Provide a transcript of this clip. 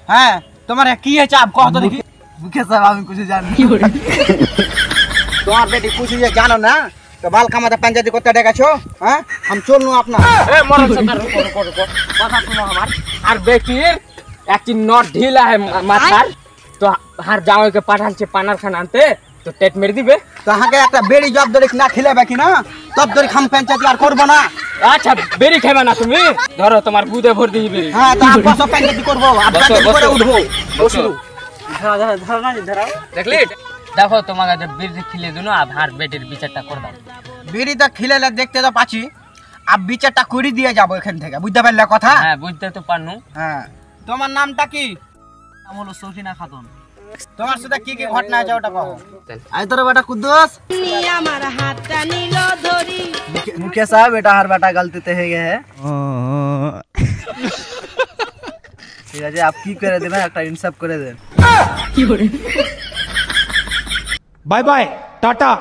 হ্যাঁ তোমার কি হয়েছে আপ কহ তো দেখি। মুখে সাহেব আমি কিছু জানি তোমার বেটি कुछ ये जानो ना तो बाल कामाते पंचायती করতে ডেকেছো হ্যাঁ हम चल नु अपना ए मरन सरकार रुको কথা শুনো আমার আর বেটির একটি নট ঢিলা है মাথার তো হার जाओ के পাঠানছে পানার খান আনতে তো টেট মেরে দিবে তো হাকে একটা বেড়ি জব ধরে না খিলাবে কি না তব ধরে খাম पंचायती আর করব না। আচ্ছা বেরি খাইবা না তুমি ধরো তোমার বুদে ভর দিই বেরি হ্যাঁ তো আপ বসো पंचायती করব আপ पंचायती করে উঠবো বসু ধরো না ধরো দেখলি দেখো তোমাকে যে বেরি খিলে দিনো আর হার বেটির বিচারটা করে দাও। বেড়ি তো খিলেলে দেখতে তো পাচ্ছি আপ বিচারটা করে দিয়ে যাবো এখান থেকে বুঝতে পারলে কথা। হ্যাঁ বুঝতে তো পারনু। হ্যাঁ তোমার নামটা কি? নাম হলো সৌখিনা খাতুন। তোমার সাথে কি কি ঘটনা আছে ওটা কও। আই তোর বেটা কুদ্দুস আমার হাতটা নিল ধরি मुखिया साहब बेटा हर बेटा गलती ते है गए है ঠিক আছে आप কি করে দেবেন একটা ইনসাফ করে দেন। কি করে बाय बाय टाटा